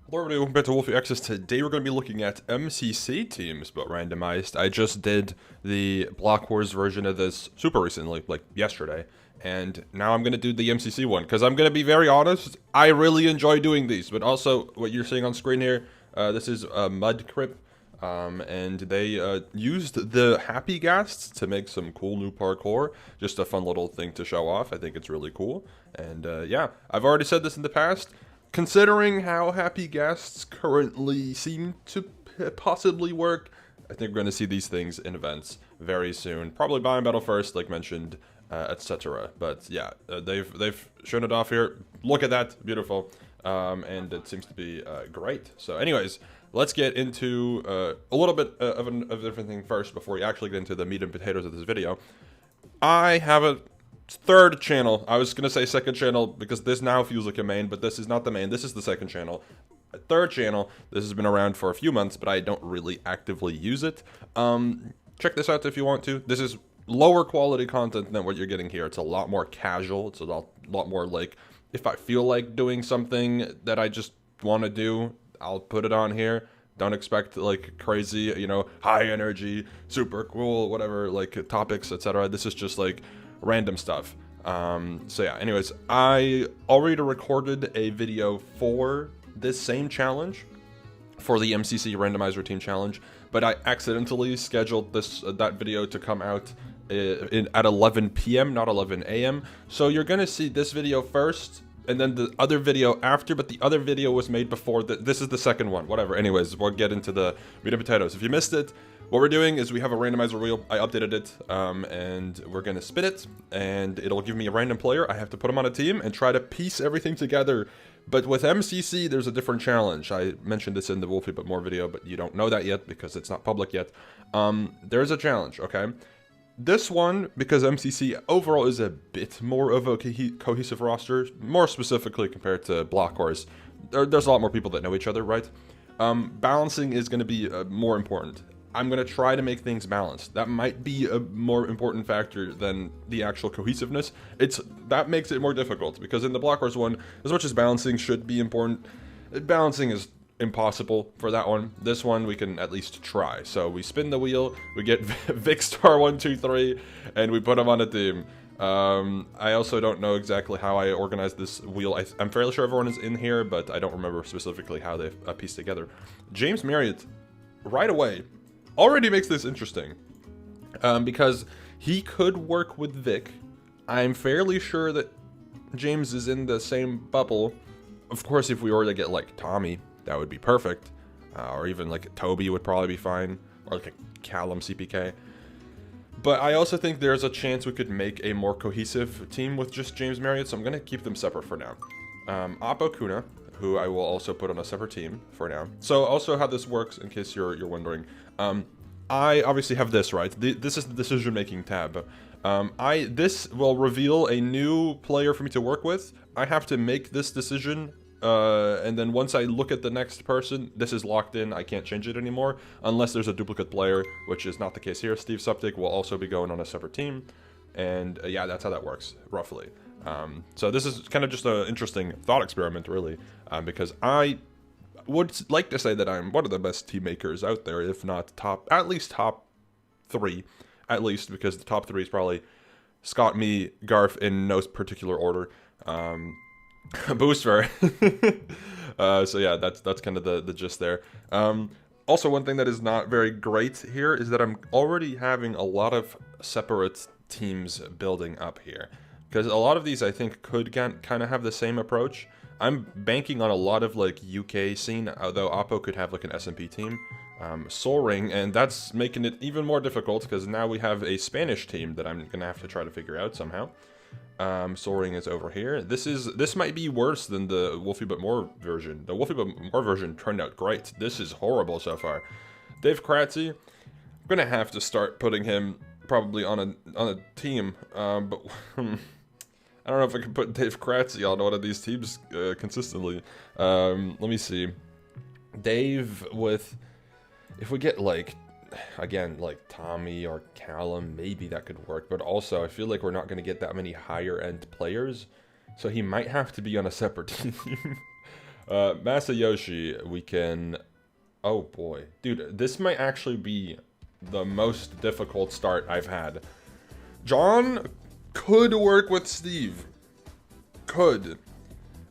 Hello everybody, welcome back to Wolfeei Access. Today we're going to be looking at MCC Teams, but randomized. I just did the Block Wars version of this super recently, like yesterday, and now I'm going to do the MCC one, because I'm going to be very honest, I really enjoy doing these, but also what you're seeing on screen here, this is Mud Crip, and they used the Happy Ghasts to make some cool new parkour, just a fun little thing to show off. I think it's really cool, and yeah, I've already said this in the past. Considering how Happy Ghasts currently seem to possibly work, I think we're going to see these things in events very soon. Probably buy Battle first, like mentioned, etc. But yeah, they've shown it off here. Look at that, beautiful, and it seems to be great. So, anyways, let's get into a little bit of a different thing first before we actually get into the meat and potatoes of this video. I have a third channel. I was gonna say second channel because this now feels like a main, but this is not the main. This is the second channel. A third channel. This has been around for a few months, but I don't really actively use it. Check this out if you want to. This is lower quality content than what you're getting here. It's a lot more casual. It's a lot more like if I feel like doing something that I just want to do, I'll put it on here. Don't expect like crazy, you know, high energy, super cool, whatever, like topics, etc. This is just like random stuff. So yeah, anyways, I already recorded a video for this same challenge, for the MCC Randomizer Team Challenge, but I accidentally scheduled that video to come out at 11 p.m., not 11 a.m. So you're gonna see this video first, and then the other video after, but the other video was made before. This is the second one, whatever. Anyways, we'll get into the meat and potatoes. If you missed it, what we're doing is we have a randomizer wheel. I updated it, and we're gonna spin it, and it'll give me a random player. I have to put them on a team and try to piece everything together. But with MCC, there's a different challenge. I mentioned this in the Wolfeei But More video, but you don't know that yet because it's not public yet. There's a challenge, okay? This one, because MCC overall is a bit more of a cohesive roster, more specifically compared to Block Wars, there's a lot more people that know each other, right? Balancing is going to be more important. I'm going to try to make things balanced. That might be a more important factor than the actual cohesiveness. That makes it more difficult, because in the Block Wars one, as much as balancing should be important, balancing is impossible for that one. This one we can at least try. So we spin the wheel, we get Vicstar123, and we put them on a team. I also don't know exactly how I organized this wheel. I'm fairly sure everyone is in here, but I don't remember specifically how they pieced together. James Marriott, right away, already makes this interesting, because he could work with Vic. I'm fairly sure that James is in the same bubble. Of course, if we were to get like Tommy, that would be perfect, or even like Toby would probably be fine, or like a Callum CPK. But I also think there's a chance we could make a more cohesive team with just James Marriott, so I'm going to keep them separate for now. Oppo Kuna, who I will also put on a separate team for now. So also how this works, in case you're wondering, I obviously have this, right? This is the decision-making tab. This will reveal a new player for me to work with. I have to make this decision, and then once I look at the next person, this is locked in. I can't change it anymore, unless there's a duplicate player, which is not the case here. Steve Suptic will also be going on a separate team, and yeah, that's how that works, roughly. So this is kind of just an interesting thought experiment, really, because I would like to say that I'm one of the best team makers out there, if not at least top 3, at least, because the top 3 is probably Scott, me, Garth, in no particular order. Booster. So yeah, that's kind of the gist there. Also, one thing that is not very great here is that I'm already having a lot of separate teams building up here, because a lot of these I think could kind of have the same approach. I'm banking on a lot of like UK scene, although Oppo could have like an SMP team, Soaring, and that's making it even more difficult because now we have a Spanish team that I'm gonna have to try to figure out somehow. Soaring is over here. This might be worse than the Wolfeei But More version. The Wolfeei But More version turned out great. This is horrible so far. Dave Kratzy, I'm gonna have to start putting him probably on a team, but I don't know if I can put Dave Kratzy on one of these teams consistently. Let me see. Dave with, if we get like, again, like Tommy or Callum, maybe that could work. But also, I feel like we're not going to get that many higher end players, so he might have to be on a separate team. Masayoshi, we can... Oh boy. Dude, this might actually be the most difficult start I've had. John could work with Steve. Could.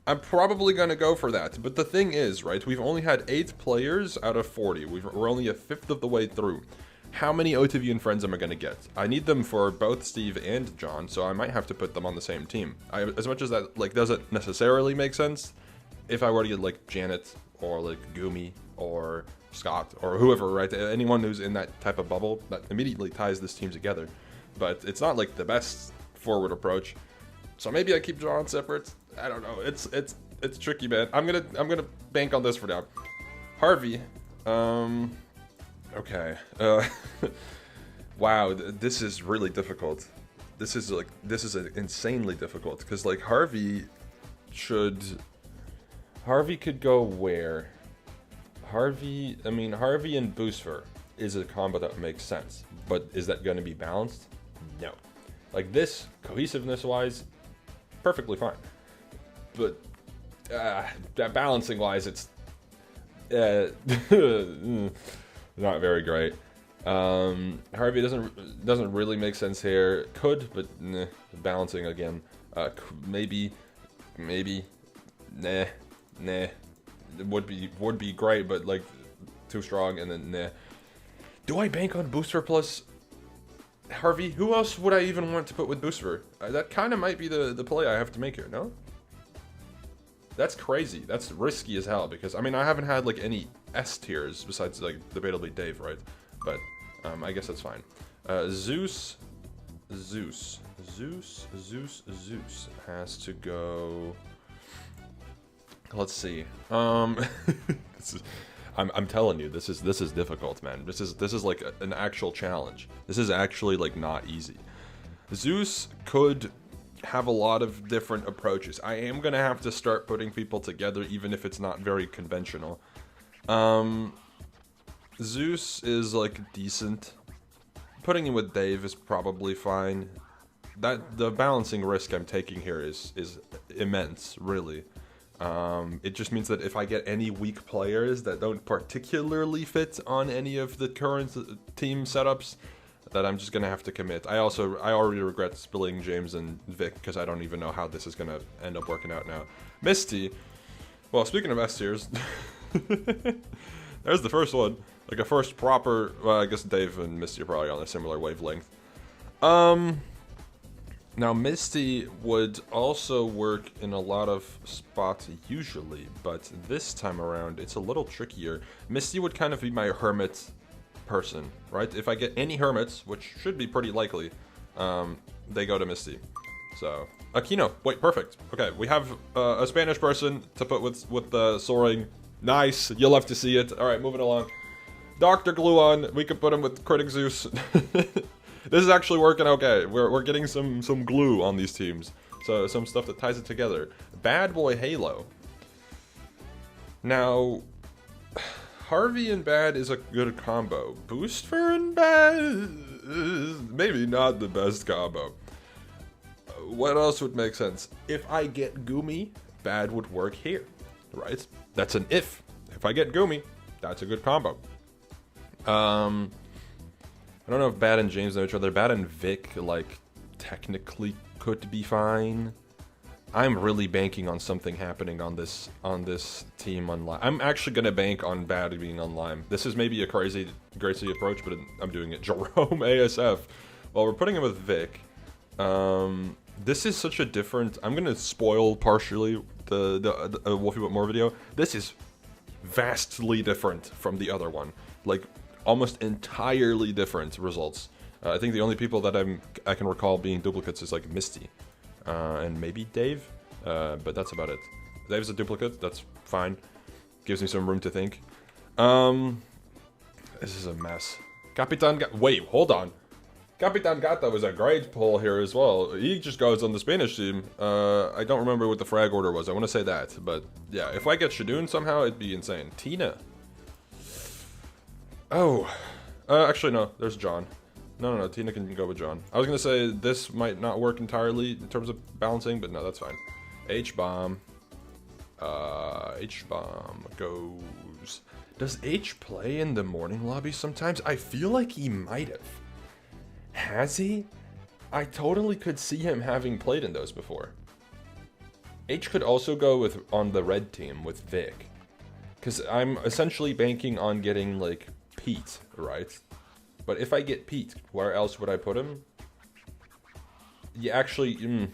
I'm probably going to go for that. But the thing is, right, we've only had 8 players out of 40. We're only a fifth of the way through. How many OTV friends am I going to get? I need them for both Steve and John, so I might have to put them on the same team. As much as that, like, doesn't necessarily make sense, if I were to get, like, Janet or, like, Gumi or Scott or whoever, right? Anyone who's in that type of bubble, that immediately ties this team together. But it's not, like, the best forward approach. So maybe I keep John separate. I don't know. It's tricky, man. I'm gonna bank on this for now. Harvey. Okay. Wow. This is really difficult. This is insanely difficult because like Harvey could go where? Harvey and Booster is a combo that makes sense, but is that going to be balanced? No. Like this, cohesiveness wise, perfectly fine. But balancing wise, it's not very great. Harvey doesn't really make sense here. Could, but nah. Balancing again. Maybe, nah. It would be great, but like too strong, and then nah. Do I bank on Booster plus Harvey? Who else would I even want to put with Booster? That kind of might be the play I have to make here, no? That's crazy. That's risky as hell, because, I mean, I haven't had, like, any S tiers besides, like, debatably Dave, right? But, I guess that's fine. Zeus has to go... Let's see. I'm telling you, this is difficult, man. This is like an actual challenge. This is actually like not easy. Zeus could have a lot of different approaches. I am gonna have to start putting people together, even if it's not very conventional. Zeus is like decent. Putting him with Dave is probably fine. The balancing risk I'm taking here is immense, really. It just means that if I get any weak players that don't particularly fit on any of the current team setups, that I'm just gonna have to commit. I already regret spilling James and Vic because I don't even know how this is gonna end up working out now. Misty, well, speaking of S tiers, there's the first one, like a first proper. Well, I guess Dave and Misty are probably on a similar wavelength. Now, Misty would also work in a lot of spots usually, but this time around, it's a little trickier. Misty would kind of be my hermit person, right? If I get any hermits, which should be pretty likely, they go to Misty. So, Aquino, wait, perfect. Okay, we have a Spanish person to put with the soaring. Nice, you'll have to see it. All right, moving along. Dr. Gluon, we could put him with Critic Zeus. This is actually working okay. We're getting some glue on these teams. So some stuff that ties it together. Bad Boy Halo. Now, Harvey and Bad is a good combo. Booster and Bad is maybe not the best combo. What else would make sense? If I get Gumi, Bad would work here, right? That's an if. If I get Gumi, that's a good combo. I don't know if Bad and James know each other. Bad and Vic, like, technically could be fine. I'm really banking on something happening on this team on Lime. I'm actually gonna bank on Bad being on Lime. This is maybe a crazy approach, but I'm doing it. Jerome ASF. Well, we're putting him with Vic. This is such a different. I'm gonna spoil partially the Wolfeei What More video. This is vastly different from the other one. Like, almost entirely different results. I think the only people that I can recall being duplicates is like Misty, and maybe Dave, but that's about it. Dave's a duplicate, that's fine. Gives me some room to think. This is a mess. Wait, hold on. Capitan Gata was a great pull here as well. He just goes on the Spanish team. I don't remember what the frag order was. I want to say that, but yeah, if I get Shadoon somehow, it'd be insane. Tina. Oh, actually no, there's John. No, Tina can go with John. I was gonna say this might not work entirely in terms of balancing, but no, that's fine. H-Bomb. H-bomb goes. Does H play in the morning lobby sometimes? I feel like he might have. Has he? I totally could see him having played in those before. H could also go with on the red team with Vic. Because I'm essentially banking on getting, like, Pete, right? But if I get Pete, where else would I put him? Yeah, actually,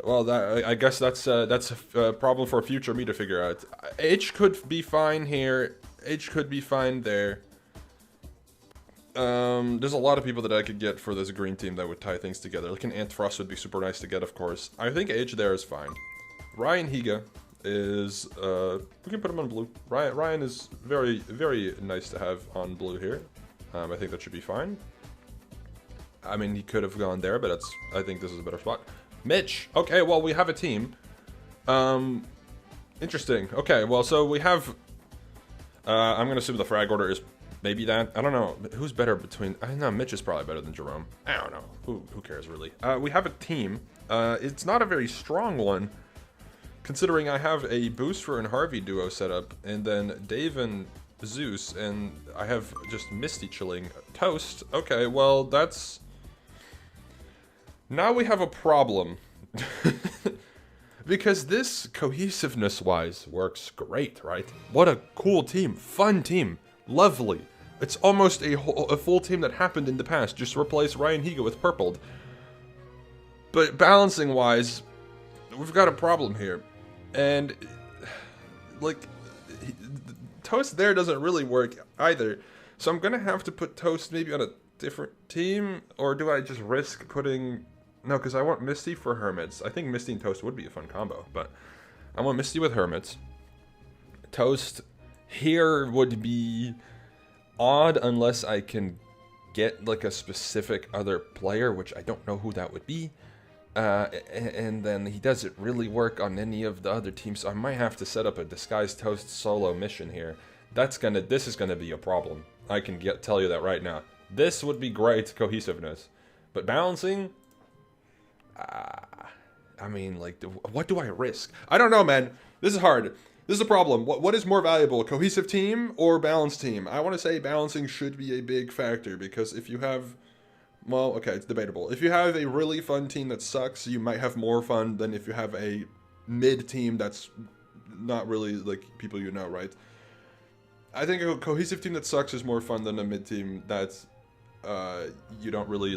well, I guess that's a problem for future me to figure out. H could be fine here. H could be fine there. There's a lot of people that I could get for this green team that would tie things together. Like an Ant Frost would be super nice to get, of course. I think H there is fine. Ryan Higa is, we can put him on blue. Ryan is very, very nice to have on blue here. I think that should be fine. I mean, he could have gone there, but I think this is a better spot. Mitch. Okay, well, we have a team. Interesting. Okay, well, so we have, I'm going to assume the frag order is maybe that. I don't know. Who's better between, I don't know, Mitch is probably better than Jerome. I don't know. Who cares, really? We have a team. It's not a very strong one, considering I have a Booster and Harvey duo set up, and then Dave and Zeus, and I have just Misty chilling. Toast. Okay, well, that's... Now we have a problem. Because this, cohesiveness-wise, works great, right? What a cool team. Fun team. Lovely. It's almost a full team that happened in the past. Just replace Ryan Higa with Purpled. But balancing-wise, we've got a problem here. And, like, Toast there doesn't really work either. So I'm going to have to put Toast maybe on a different team. Or do I just risk putting... No, because I want Misty for Hermits. I think Misty and Toast would be a fun combo. But I want Misty with Hermits. Toast here would be odd unless I can get like a specific other player, which I don't know who that would be. And then he doesn't really work on any of the other teams, so I might have to set up a disguised Toast solo mission here. This is gonna be a problem. I can tell you that right now. This would be great cohesiveness, but balancing, I mean, like, what do I risk? I don't know, man. This is hard. This is a problem. What is more valuable, a cohesive team or balanced team? I want to say balancing should be a big factor, because if you have... Well, okay, it's debatable. If you have a really fun team that sucks, you might have more fun than if you have a mid team that's not really, like, people you know, right? I think a cohesive team that sucks is more fun than a mid team that's you don't really,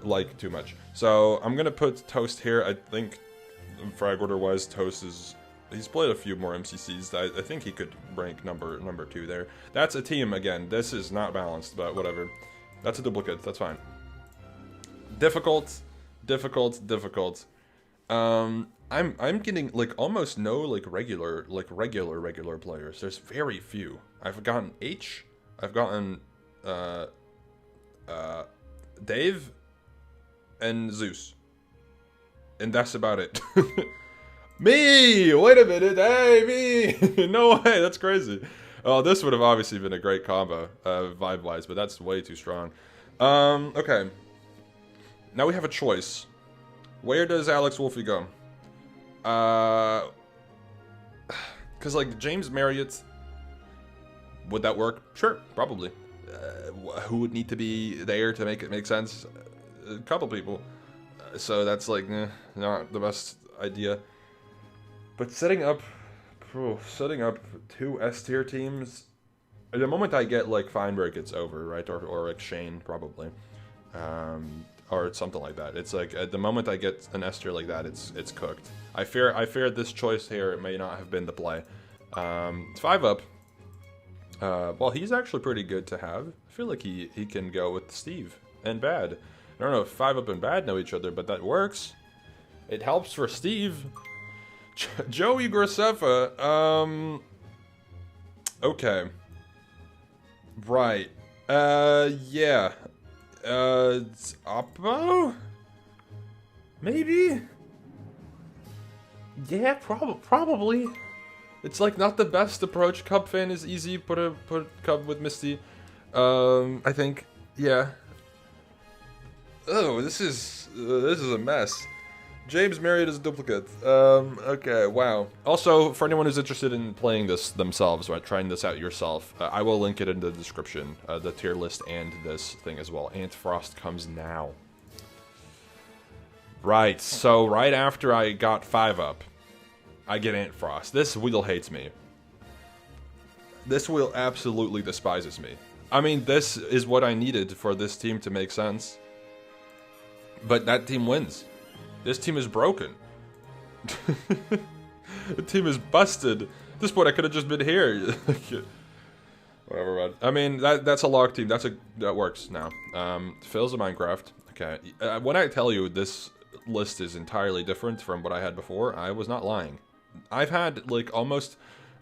like too much. So, I'm gonna put Toast here. I think, frag order-wise, Toast is... He's played a few more MCCs. I think he could rank number 2 there. That's a team, again. This is not balanced, but whatever. That's a duplicate. That's fine. Difficult. I'm getting like almost no like regular players. There's very few. I've gotten H. I've gotten Dave and Zeus, and that's about it. Me! Wait a minute. Hey, me! No way. That's crazy. Oh, this would have obviously been a great combo, vibe-wise, but that's way too strong. Okay. Now we have a choice. Where does Alex Wolfeei go? Because, like, James Marriott, would that work? Sure, probably. Who would need to be there to make it make sense? A couple people. So that's, like, not the best idea. But setting up 2 S-tier teams, the moment I get, like, Feinberg, it's over, right? Or like, Shane, probably. Or something like that. It's like, at the moment I get an S-tier like that, it's cooked. I fear this choice here may not have been the play. It's 5 up. Well, he's actually pretty good to have. I feel like he can go with Steve and Bad. I don't know if 5 up and Bad know each other, but that works. It helps for Steve. Joey Graceffa, okay. Right. Yeah. It's Oppo? Maybe? Yeah, probably. It's like not the best approach. Cub fan is easy. Put Cub with Misty. I think. Yeah. Oh, this is a mess. James Marriott is a duplicate. Okay, wow. Also, for anyone who's interested in playing this themselves, right, trying this out yourself, I will link it in the description, the tier list and this thing as well. Ant Frost comes now. Right, so right after I got 5 up, I get Ant Frost. This wheel hates me. This wheel absolutely despises me. I mean, this is what I needed for this team to make sense. But that team wins. This team is broken. The team is busted. At this point, I could have just been here. Whatever, man. I mean, that's a log team. That works now. Phil's a Minecraft. Okay. When I tell you this list is entirely different from what I had before, I was not lying. I've had, like, almost...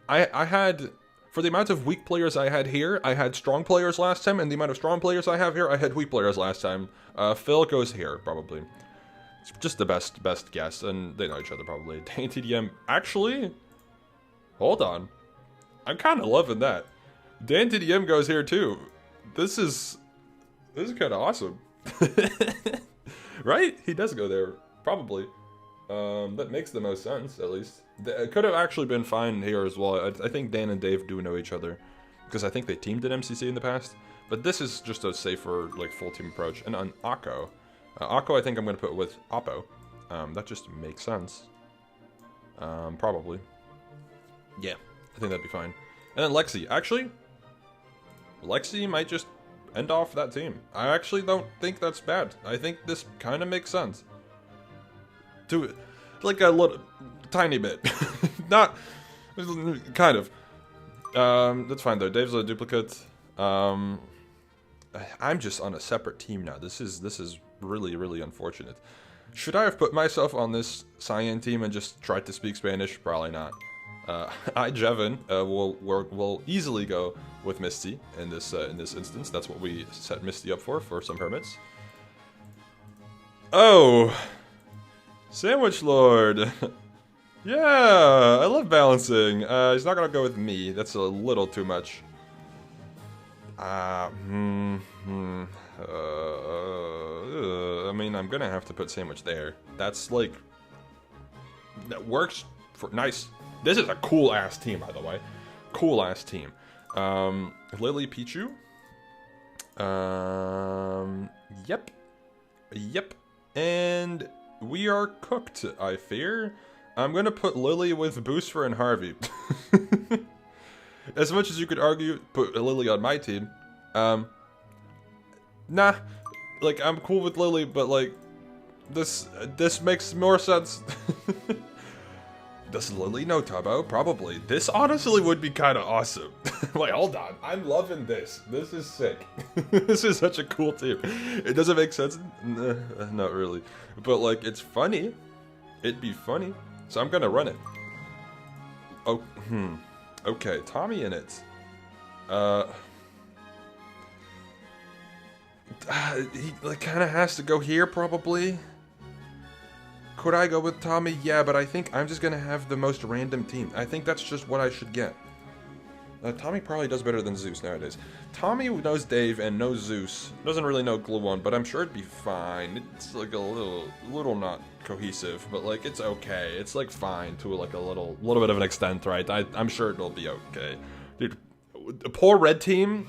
I had... For the amount of weak players I had here, I had strong players last time, and the amount of strong players I have here, I had weak players last time. Phil goes here, probably. It's just the best guess, and they know each other, probably. DanTDM, actually... Hold on. I'm kind of loving that. DanTDM goes here, too. This is kind of awesome. Right? He does go there, probably. That makes the most sense, at least. It could have actually been fine here as well. I think Dan and Dave do know each other, because I think they teamed at MCC in the past. But this is just a safer, like, full team approach. And on Akko. Akko, I think I'm going to put with Oppo. That just makes sense. Probably. Yeah, I think that'd be fine. And then Lexi. Actually, Lexi might just end off that team. I actually don't think that's bad. I think this kind of makes sense. To, like, a little, tiny bit. Not, kind of. That's fine, though. Dave's a duplicate. I'm just on a separate team now. This is really, really unfortunate. Should I have put myself on this Cyan team and just tried to speak Spanish? Probably not. Jevin, will easily go with Misty in this instance. That's what we set Misty up for some hermits. Oh, Sandwich Lord. Yeah, I love balancing. He's not gonna go with me. That's a little too much. I mean, I'm gonna have to put Sandwich there. That's like... That works for... Nice. This is a cool-ass team, by the way. Cool-ass team. Lily Pichu. Yep. Yep. And we are cooked, I fear. I'm gonna put Lily with Booster and Harvey. As much as you could argue, put Lily on my team. Nah. Like, I'm cool with Lily, but, like, this makes more sense. Does Lily know Tubbo? Probably. This honestly would be kind of awesome. Wait, hold on. I'm loving this. This is sick. This is such a cool team. It doesn't make sense? Not really. But, like, it's funny. It'd be funny. So I'm gonna run it. Oh, Okay, Tommy in it. He like kind of has to go here, probably. Could I go with Tommy? Yeah, but I think I'm just gonna have the most random team. I think that's just what I should get. Tommy probably does better than Zeus nowadays. Tommy knows Dave and knows Zeus. Doesn't really know Gluon, but I'm sure it'd be fine. It's like a little not cohesive, but like it's okay. It's like fine to like a little bit of an extent, right? I'm sure it'll be okay. Dude, poor red team,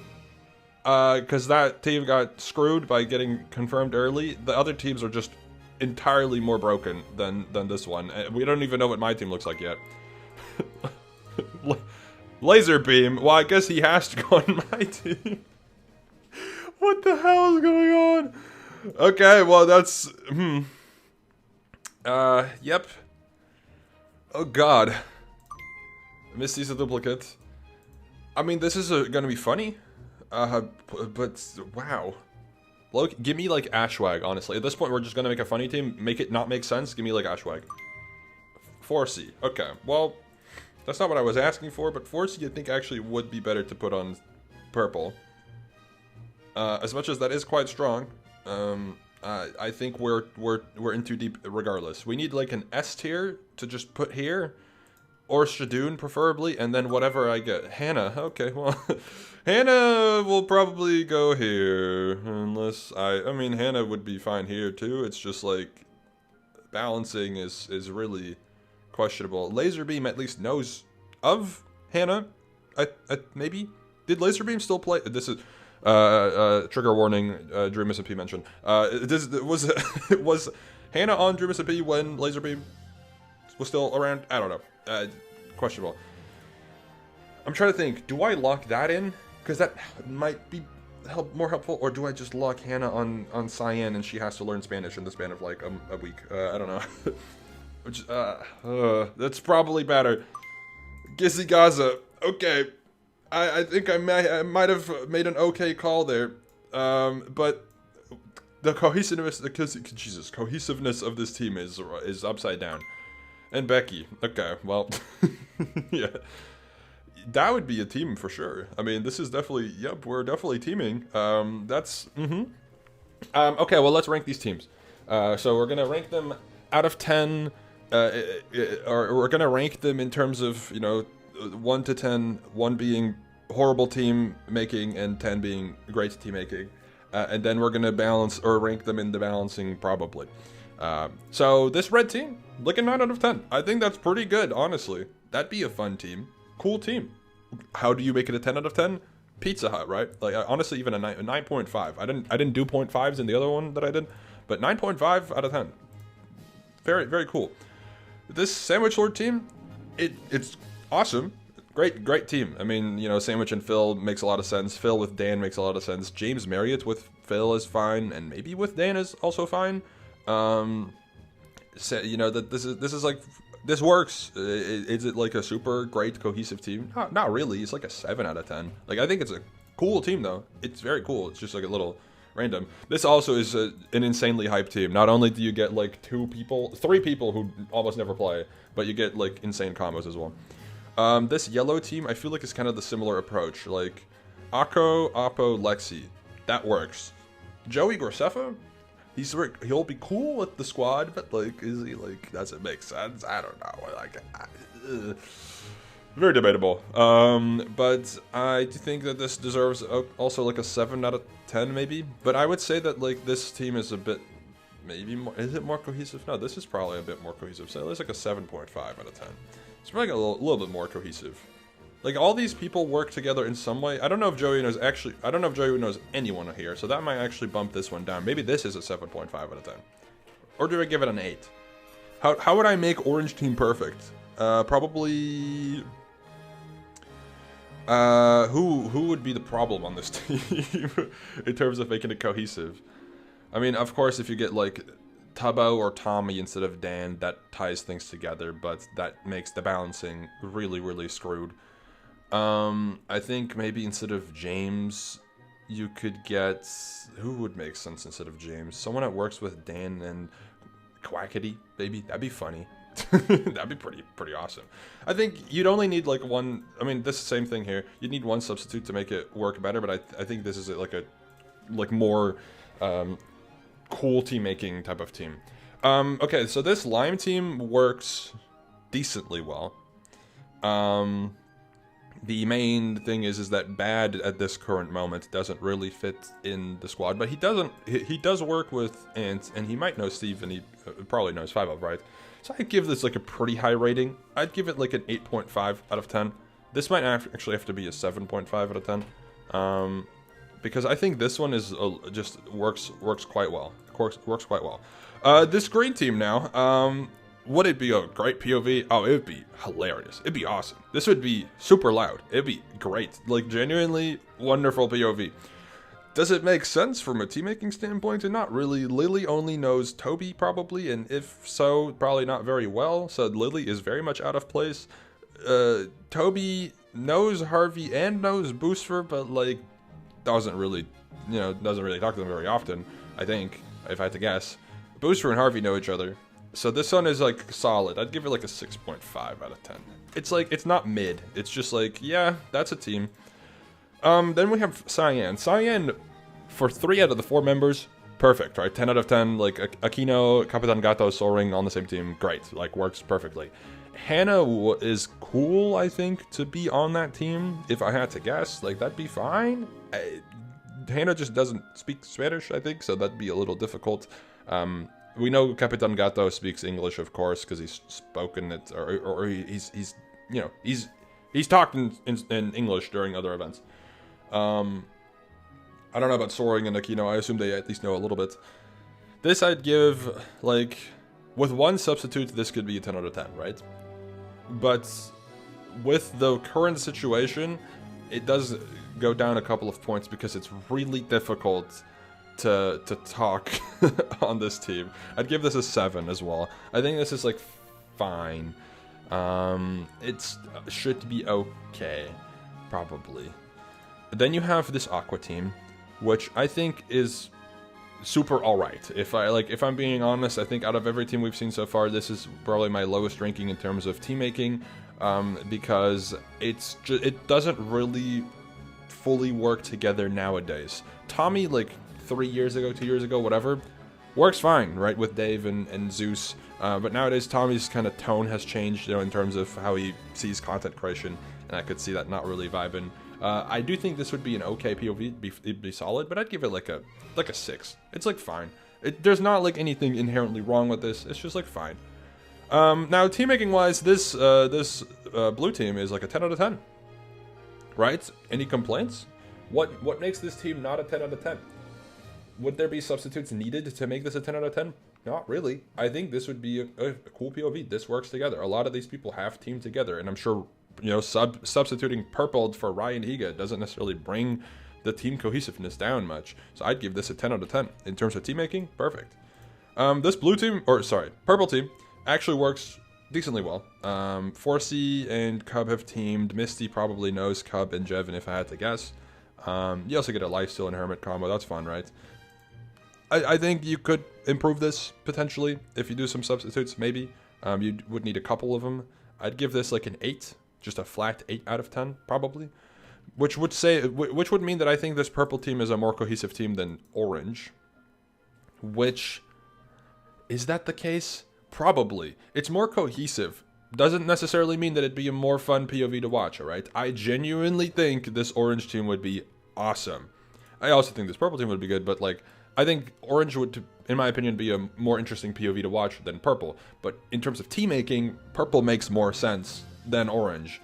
because that team got screwed by getting confirmed early. The other teams are just entirely more broken than this one. We don't even know what my team looks like yet. Laser beam. Well, I guess he has to go on my team. What the hell is going on? Okay, well that's yep. Oh god. Misty's a duplicate. I mean, this is gonna be funny. But wow. Look, give me like Ashwag, honestly. At this point, we're just gonna make a funny team. Make it not make sense. Give me like Ashwag. 4C. Okay, well, that's not what I was asking for, but 4C I think actually would be better to put on purple. As much as that is quite strong, I think we're in too deep regardless. We need like an S tier to just put here, or Shadoon preferably, and then whatever I get. Hannah, okay, well, Hannah will probably go here, unless I mean, Hannah would be fine here too. It's just like, balancing is really questionable. Laserbeam at least knows of Hannah. Maybe did Laserbeam still play? This is trigger warning. Dream SMP mentioned. This was Hannah on Dream SMP when Laserbeam was still around? I don't know. Questionable. I'm trying to think. Do I lock that in? Because that might be more helpful, or do I just lock Hannah on Cyan and she has to learn Spanish in the span of like a week? I don't know. Which that's probably better. Gizzy Gaza. Okay, I think I might have made an okay call there, but the cohesiveness of this team is upside down. And Becky. Okay, well, yeah. That would be a team for sure. I mean, this is definitely, yep, we're definitely teaming. Okay, well, let's rank these teams. So we're going to rank them out of 10, or we're going to rank them in terms of, 1 to 10, 1 being horrible team making and 10 being great team making. And then we're going to balance or rank them in the balancing probably. So this red team, like a 9 out of 10. I think that's pretty good, honestly. That'd be a fun team. Cool team. How do you make it a 10 out of 10? Pizza Hut, right? Like, honestly, even a 9.5. I didn't do 0.5s in the other one that I did, but 9.5 out of 10. Very, very cool. This Sandwich Lord team, it's awesome. Great team. I mean, Sandwich and Phil makes a lot of sense. Phil with Dan makes a lot of sense. James Marriott with Phil is fine, and maybe with Dan is also fine. That this is like. This works. Is it like a super great cohesive team? Not really. It's like a 7 out of 10. Like, I think it's a cool team though. It's very cool. It's just like a little random. This also is an insanely hyped team. Not only do you get like 3 people who almost never play, but you get like insane combos as well. This yellow team, I feel like is kind of the similar approach. Like Akko, Oppo, Lexi. That works. Joey Graceffa? He'll be cool with the squad, but like, is he like? Does it make sense? I don't know. Like, very debatable. But I do think that this deserves also like a 7 out of 10, maybe. But I would say that like this team is a bit, maybe more. Is it more cohesive? No, this is probably a bit more cohesive. So it's like a 7.5 out of 10. It's probably like a little bit more cohesive. Like, all these people work together in some way. I don't know if Joey knows anyone here, so that might actually bump this one down. Maybe this is a 7.5 out of 10. Or do I give it an 8? How would I make Orange Team perfect? Probably... who would be the problem on this team in terms of making it cohesive? I mean, of course, if you get, like, Tubbo or Tommy instead of Dan, that ties things together, but that makes the balancing really, really screwed. I think maybe instead of James, you could get... Who would make sense instead of James? Someone that works with Dan and Quackity, maybe? That'd be funny. That'd be pretty awesome. I think you'd only need like one... I mean, this is the same thing here. You'd need one substitute to make it work better, but I think this is like a more cool team-making type of team. Okay, so this Lime team works decently well. The main thing is that Bad at this current moment doesn't really fit in the squad, but he does work with Ant, and he might know Steve, and he probably knows 5 right? So I'd give this like a pretty high rating. I'd give it like an 8.5 out of 10. This might actually have to be a 7.5 out of 10, because I think this one is just works quite well. Works quite well. This green team now. Would it be a great POV? Oh, it would be hilarious. It'd be awesome. This would be super loud. It'd be great. Like, genuinely wonderful POV. Does it make sense from a team-making standpoint? And not really. Lily only knows Toby, probably, and if so, probably not very well. So Lily is very much out of place. Toby knows Harvey and knows Booster, but, like, doesn't really talk to them very often, I think, if I had to guess. Booster and Harvey know each other. So this one is like solid. I'd give it like a 6.5 out of 10. It's like, it's not mid. It's just like, yeah, that's a team. Then we have Cyan. Cyan, for 3 out of the 4 members, perfect, right? 10 out of 10. Like Aquino, Capitan Gato, Soaring on the same team. Great, like works perfectly. Hannah is cool, I think, to be on that team. If I had to guess, like that'd be fine. Hannah just doesn't speak Spanish, I think, so that'd be a little difficult. We know Capitan Gato speaks English, of course, because he's spoken it, or he's you know, he's talked in English during other events. I don't know about Soaring and Aquino. I assume they at least know a little bit. This I'd give, like, with one substitute, this could be a 10 out of 10, right? But with the current situation, it does go down a couple of points because it's really difficult to talk on this team. I'd give this a 7 as well. I think this is, like, fine. It should be okay, probably. Then you have this Aqua team, which I think is super alright. If I'm being honest, I think out of every team we've seen so far, this is probably my lowest ranking in terms of team making, because it doesn't really fully work together nowadays. Tommy, like 3 years ago, 2 years ago, whatever, works fine, right, with Dave and Zeus. But nowadays, Tommy's kind of tone has changed, you know, in terms of how he sees content creation, and I could see that not really vibing. I do think this would be an okay POV, it'd be solid, but I'd give it like a 6. It's like fine. There's not like anything inherently wrong with this. It's just like fine. Now team making wise, this blue team is like a 10 out of 10. Right? Any complaints? What makes this team not a 10 out of 10? Would there be substitutes needed to make this a 10 out of 10? Not really. I think this would be a cool POV. This works together. A lot of these people have teamed together, and I'm sure, you know, substituting Purple for Ryan Higa doesn't necessarily bring the team cohesiveness down much. So I'd give this a 10 out of 10. In terms of team making, perfect. This purple team actually works decently well. 4C and Cub have teamed. Misty probably knows Cub and Jevin, if I had to guess. You also get a Lifesteal and Hermit combo. That's fun, right? I think you could improve this, potentially, if you do some substitutes, maybe. You would need a couple of them. I'd give this like an 8. Just a flat 8 out of 10, probably. Which would mean that I think this purple team is a more cohesive team than orange. Which, is that the case? Probably. It's more cohesive. Doesn't necessarily mean that it'd be a more fun POV to watch, alright? I genuinely think this orange team would be awesome. I also think this purple team would be good, but like, I think orange would, in my opinion, be a more interesting POV to watch than purple. But in terms of team making, purple makes more sense than orange,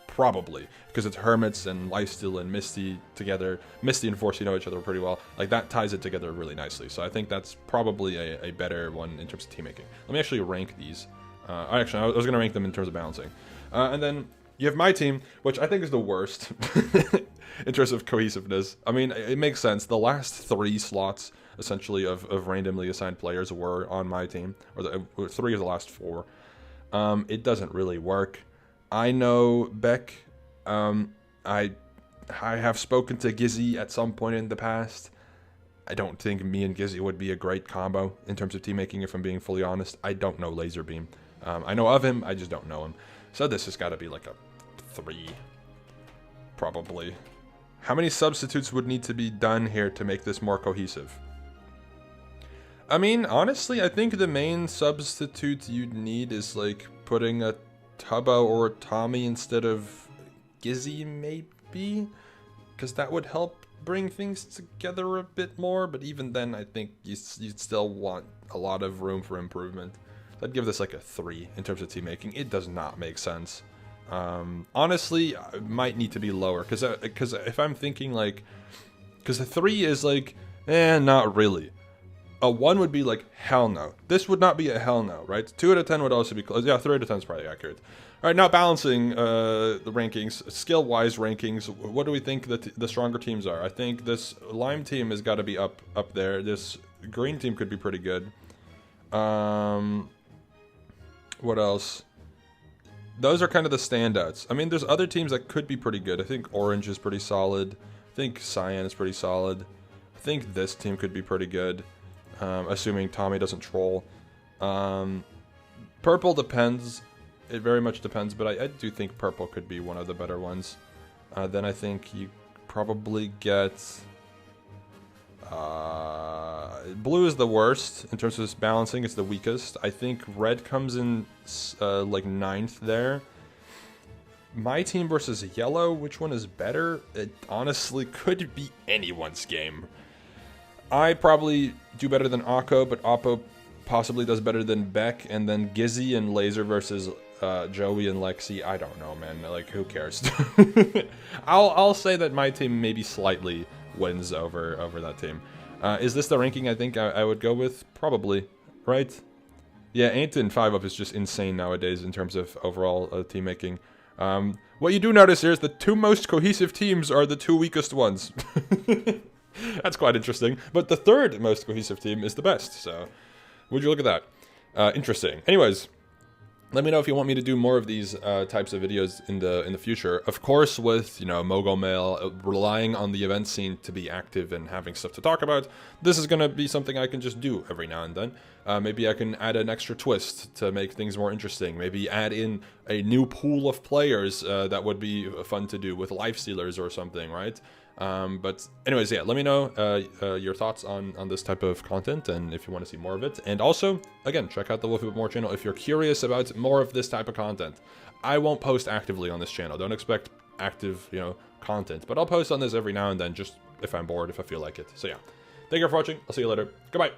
probably, because it's Hermits and Lifesteal and Misty together. Misty and Force, you know each other pretty well. Like, that ties it together really nicely. So I think that's probably a better one in terms of team making. Let me actually rank these. I was going to rank them in terms of balancing. And then you have my team, which I think is the worst in terms of cohesiveness. I mean, it makes sense. The last 3 slots, essentially, of randomly assigned players were on my team, or 3 of the last 4. It doesn't really work. I know Beck. I have spoken to Gizzy at some point in the past. I don't think me and Gizzy would be a great combo in terms of team making, if I'm being fully honest. I don't know Laserbeam. I know of him, I just don't know him. So this has got to be like a 3, probably. How many substitutes would need to be done here to make this more cohesive? I mean, honestly, I think the main substitute you'd need is like putting a Tubbo or a Tommy instead of Gizzy, maybe? Because that would help bring things together a bit more, but even then, I think you'd still want a lot of room for improvement. I'd give this like a 3 in terms of team making. It does not make sense. Honestly, it might need to be lower, because if I'm thinking like, because a 3 is like, not really. A 1 would be like, hell no. This would not be a hell no, right? 2 out of 10 would also be close. Yeah, 3 out of 10 is probably accurate. All right, now balancing the rankings, skill-wise rankings, what do we think that the stronger teams are? I think this Lime team has got to be up there. This green team could be pretty good. What else? Those are kind of the standouts. I mean, there's other teams that could be pretty good. I think Orange is pretty solid. I think Cyan is pretty solid. I think this team could be pretty good, assuming Tommy doesn't troll. Purple depends. It very much depends, but I do think Purple could be one of the better ones. Then I think you probably get... Blue is the worst in terms of balancing. It's the weakest. I think Red comes in like 9th there. My team versus Yellow, which one is better? It honestly could be anyone's game. I probably do better than Akko, but possibly does better than Beck, and then Gizzy and Laser versus Joey and Lexi. I don't know, man. Like, who cares? I'll say that my team maybe slightly wins over that team. Is this the ranking I think I would go with? Probably, right? Yeah, 8 and 5-up is just insane nowadays in terms of overall team making. What you do notice here is the 2 most cohesive teams are the 2 weakest ones. That's quite interesting. But the 3rd most cohesive team is the best, so would you look at that? Interesting. Anyways, let me know if you want me to do more of these types of videos in the future. Of course, with, you know, Mogul Mail, relying on the event scene to be active and having stuff to talk about, this is going to be something I can just do every now and then. Maybe I can add an extra twist to make things more interesting. Maybe add in a new pool of players that would be fun to do with life stealers or something, right? But anyways, yeah, let me know your thoughts on this type of content and if you want to see more of it. And also, again, check out the Wolfeei More channel if you're curious about more of this type of content. I won't post actively on this channel. Don't expect active, you know, content. But I'll post on this every now and then, just if I'm bored, if I feel like it. So yeah, thank you for watching. I'll see you later. Goodbye.